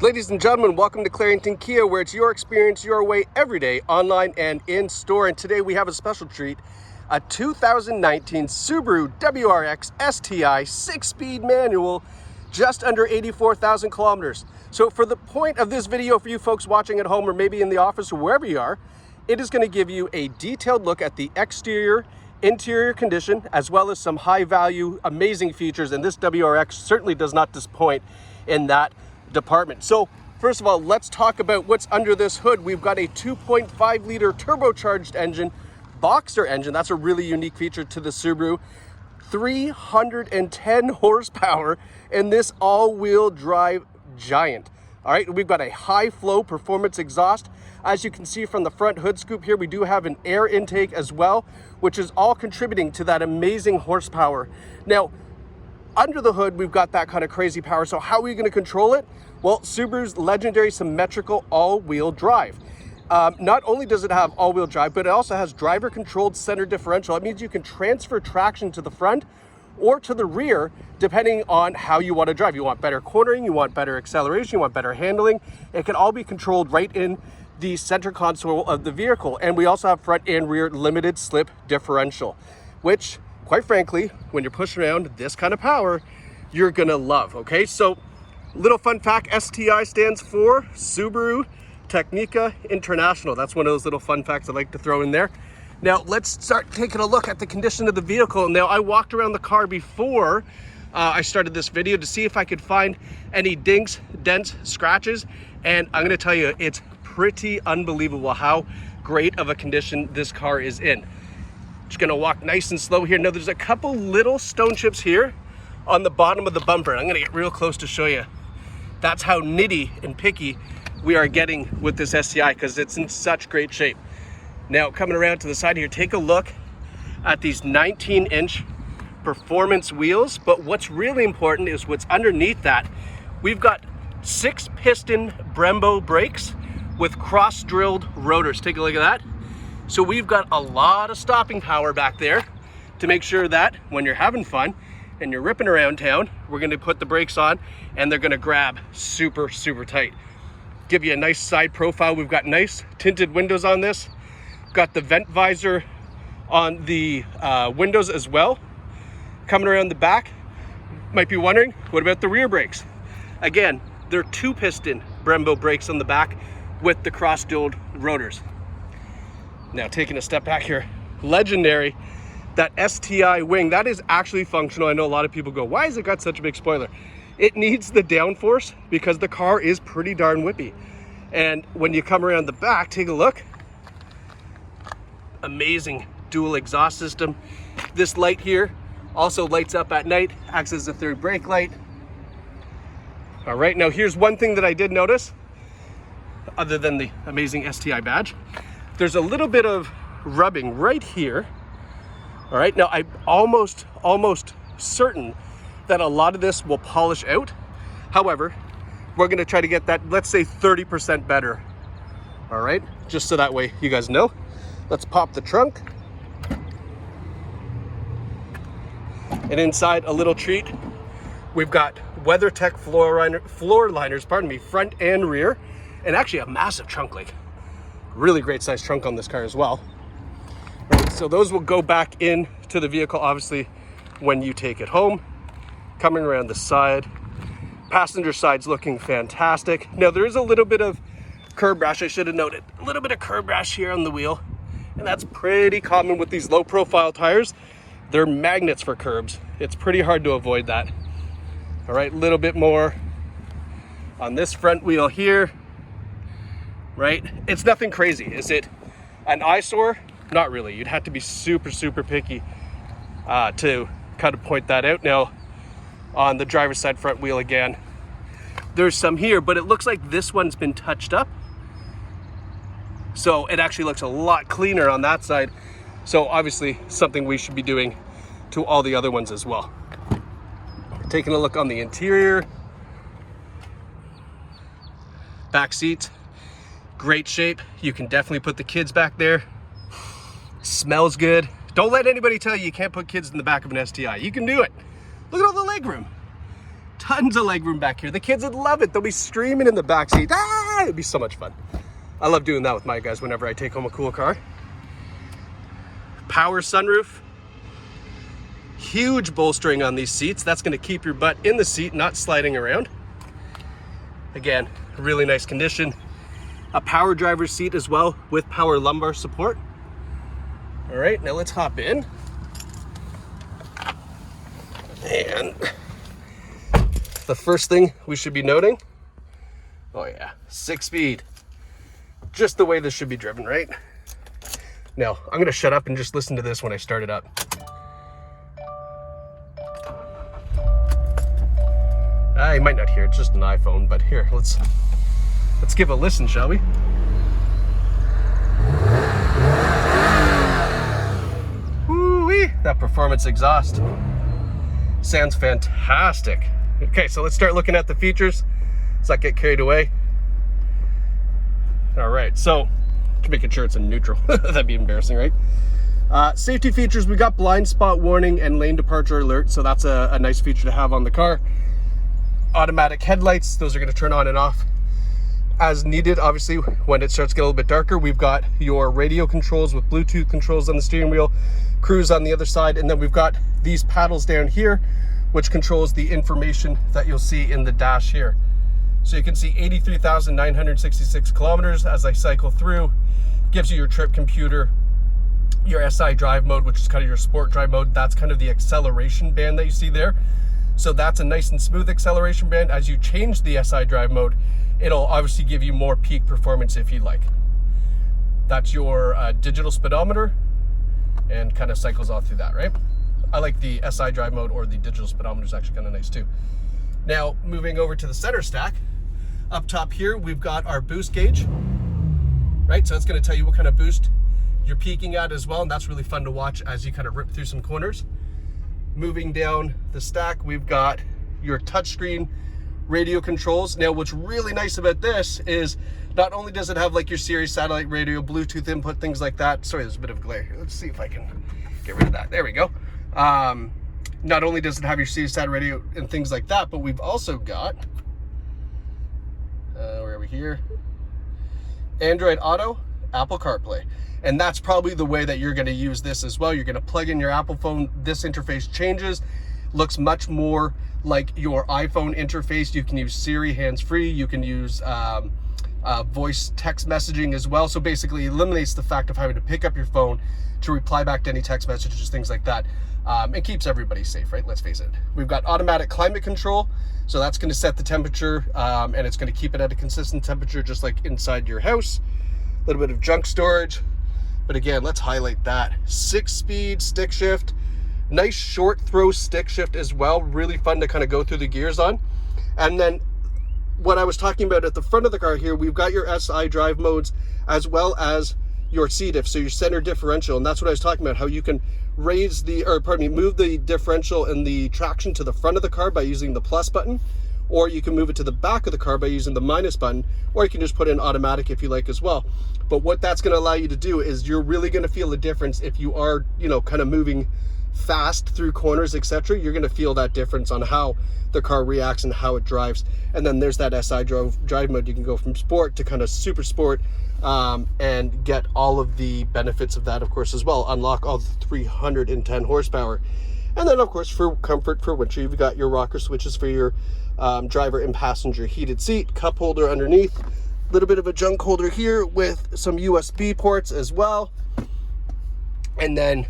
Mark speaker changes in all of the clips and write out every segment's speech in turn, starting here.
Speaker 1: Ladies and gentlemen, welcome to Clarington Kia, where it's your experience, your way, every day, online and in store. And today we have a special treat, a 2019 Subaru WRX STI 6-speed manual, just under 84,000 kilometers. So for the point of this video, for you folks watching at home or maybe in the office or wherever you are, it is going to give you a detailed look at the exterior, interior condition, as well as some high value, amazing features. And this WRX certainly does not disappoint in that department. So first of all, let's talk about what's under this hood. We've got a 2.5 liter turbocharged engine, Boxer engine. That's a really unique feature to the Subaru. 310 horsepower in this all-wheel drive giant. All right, we've got a high flow performance exhaust. As you can see from the front hood scoop here, we do have an air intake as well, which is all contributing to that amazing horsepower. Now, under the hood, we've got that kind of crazy power. So how are we going to control it? Well, Subaru's legendary symmetrical all-wheel drive. Not only does it have all-wheel drive, but it also has driver-controlled center differential. That means you can transfer traction to the front or to the rear, depending on how you want to drive. You want better cornering, you want better acceleration, you want better handling. It can all be controlled right in the center console of the vehicle. And we also have front and rear limited slip differential, which, quite frankly, when you're pushing around this kind of power, you're gonna love, okay? So, little fun fact, STI stands for Subaru Technica International. That's one of those little fun facts I like to throw in there. Now, let's start taking a look at the condition of the vehicle. Now, I walked around the car before I started this video to see if I could find any dinks, dents, scratches, and I'm gonna tell you, it's pretty unbelievable how great of a condition this car is in. Just gonna walk nice and slow here. Now there's a couple little stone chips here on the bottom of the bumper. I'm gonna get real close to show you. That's how nitty and picky we are getting with this STI, because it's in such great shape. Now coming around to the side here, take a look at these 19-inch performance wheels. But what's really important is what's underneath that. We've got 6-piston Brembo brakes with cross-drilled rotors. Take a look at that. So we've got a lot of stopping power back there to make sure that when you're having fun and you're ripping around town, we're gonna put the brakes on and they're gonna grab super, super tight. Give you a nice side profile. We've got nice tinted windows on this. Got the vent visor on the windows as well. Coming around the back, might be wondering, what about the rear brakes? Again, they're 2-piston Brembo brakes on the back with the cross-drilled rotors. Now taking a step back here, legendary, that STI wing, that is actually functional. I know a lot of people go, why has it got such a big spoiler? It needs the downforce because the car is pretty darn whippy. And when you come around the back, take a look. Amazing dual exhaust system. This light here also lights up at night, acts as a third brake light. All right, now here's one thing that I did notice, other than the amazing STI badge. There's a little bit of rubbing right here. All right, now I'm almost certain that a lot of this will polish out. However, we're gonna try to get that, let's say 30% better. All right, just so that way you guys know. Let's pop the trunk. And inside, a little treat. We've got WeatherTech floor liners, pardon me, front and rear, and actually a massive trunk, like really great size trunk on this car as well. Right, so those will go back into the vehicle, obviously, when you take it home. Coming around the side, passenger side's looking fantastic. Now there is a little bit of curb rash, I should have noted. A little bit of curb rash here on the wheel, and that's pretty common with these low profile tires. They're magnets for curbs. It's pretty hard to avoid that. All right, a little bit more on this front wheel here. Right? It's nothing crazy. Is it an eyesore? Not really. You'd have to be super, super picky to kind of point that out. Now, on the driver's side front wheel again, there's some here, but it looks like this one's been touched up. So it actually looks a lot cleaner on that side. So obviously something we should be doing to all the other ones as well. Taking a look on the interior. Back seats. Great shape. You can definitely put the kids back there. Smells good. Don't let anybody tell you you can't put kids in the back of an STI. You can do it. Look at all the leg room. Tons of legroom back here. The kids would love it. They'll be screaming in the backseat. Ah, it'd be so much fun. I love doing that with my guys whenever I take home a cool car. Power sunroof. Huge bolstering on these seats. That's going to keep your butt in the seat, not sliding around. Again, really nice condition. A power driver's seat as well with power lumbar support. All right, now let's hop in. And the first thing we should be noting, oh yeah, 6-speed. Just the way this should be driven, right? Now, I'm gonna shut up and just listen to this when I start it up. You might not hear, it's just an iPhone, but here, let's give a listen, shall we? Woo-wee, that performance exhaust. Sounds fantastic. Okay, so let's start looking at the features. Let's not get carried away. All right, so making sure it's in neutral. That'd be embarrassing, right? Safety features, we got blind spot warning and lane departure alert, so that's a nice feature to have on the car. Automatic headlights, those are going to turn on and off as needed. Obviously, when it starts to get a little bit darker, we've got your radio controls with Bluetooth controls on the steering wheel, cruise on the other side, and then we've got these paddles down here, which controls the information that you'll see in the dash here. So you can see 83,966 kilometers as I cycle through. Gives you your trip computer, your SI drive mode, which is kind of your sport drive mode. That's kind of the acceleration band that you see there. So that's a nice and smooth acceleration band. As you change the SI drive mode, it'll obviously give you more peak performance if you like. That's your digital speedometer, and kind of cycles all through that, right? I like the SI drive mode, or the digital speedometer is actually kind of nice too. Now, moving over to the center stack, up top here, we've got our boost gauge, right? So it's going to tell you what kind of boost you're peaking at as well, and that's really fun to watch as you kind of rip through some corners. Moving down the stack, we've got your touchscreen radio controls. Now, what's really nice about this is not only does it have like your Sirius satellite radio, Bluetooth input, things like that. Sorry, there's a bit of glare here. Let's see if I can get rid of that. There we go. Not only does it have your Sirius satellite radio and things like that, but we've also got, where are we here? Android Auto, Apple CarPlay. And that's probably the way that you're going to use this as well. You're going to plug in your Apple phone. This interface changes, looks much more like your iPhone interface. You can use Siri hands-free. You can use voice text messaging as well. So basically eliminates the fact of having to pick up your phone to reply back to any text messages, things like that. It keeps everybody safe, right? Let's face it. We've got automatic climate control. So that's going to set the temperature, and it's going to keep it at a consistent temperature, just like inside your house. A little bit of junk storage. But again, let's highlight that. 6-speed stick shift, nice short throw stick shift as well. Really fun to kind of go through the gears on. And then what I was talking about at the front of the car here, we've got your SI drive modes as well as your C-diff, so your center differential. And that's what I was talking about, how you can raise the, or pardon me, move the differential and the traction to the front of the car by using the plus button, or you can move it to the back of the car by using the minus button, or you can just put in automatic if you like as well. But what that's going to allow you to do is you're really going to feel the difference if you are, you know, kind of moving fast through corners, etc. You're going to feel that difference on how the car reacts and how it drives. And then there's that SI drive mode. You can go from sport to kind of super sport, and get all of the benefits of that, of course, as well. Unlock all the 310 horsepower. And then, of course, for comfort, for winter, you've got your rocker switches for your driver and passenger heated seat, cup holder underneath, a little bit of a junk holder here with some USB ports as well, and then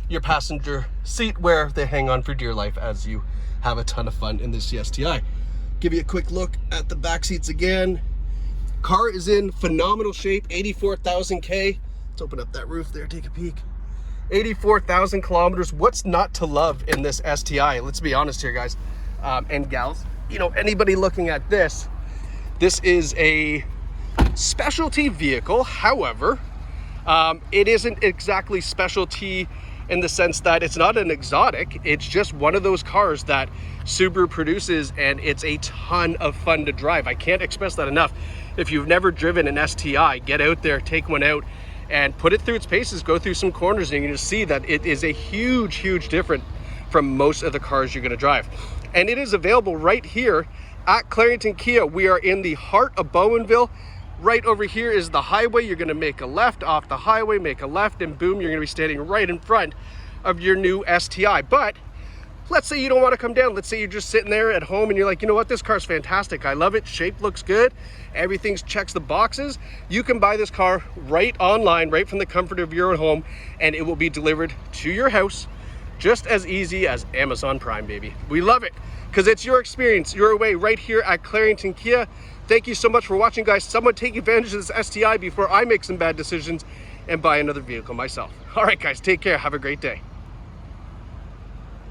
Speaker 1: your passenger seat where they hang on for dear life as you have a ton of fun in this STI. Give you a quick look at the back seats again. Car is in phenomenal shape, 84,000 K. Let's open up that roof there, take a peek. 84,000 kilometers. What's not to love in this STI? Let's be honest here, guys and gals. You know, anybody looking at this, this is a specialty vehicle. However, it isn't exactly specialty in the sense that it's not an exotic. It's just one of those cars that Subaru produces, and it's a ton of fun to drive. I can't express that enough. If you've never driven an STI, get out there, take one out, and put it through its paces, go through some corners, and you're gonna see that it is a huge, huge difference from most of the cars you're gonna drive. and it is available right here at Clarington Kia. We are in the heart of Bowmanville. Right over here is the highway. You're going to make a left off the highway, make a left, and boom, you're going to be standing right in front of your new STI. But let's say you don't want to come down. Let's say you're just sitting there at home and you're like, you know what, this car's fantastic. I love it. Shape looks good. Everything checks the boxes. You can buy this car right online, right from the comfort of your own home, and it will be delivered to your house just as easy as Amazon Prime, baby. We love it because it's your experience, your way, right here at Clarington Kia. Thank you so much for watching, guys. Someone take advantage of this STI before I make some bad decisions and buy another vehicle myself. All right, guys, take care. Have a great day.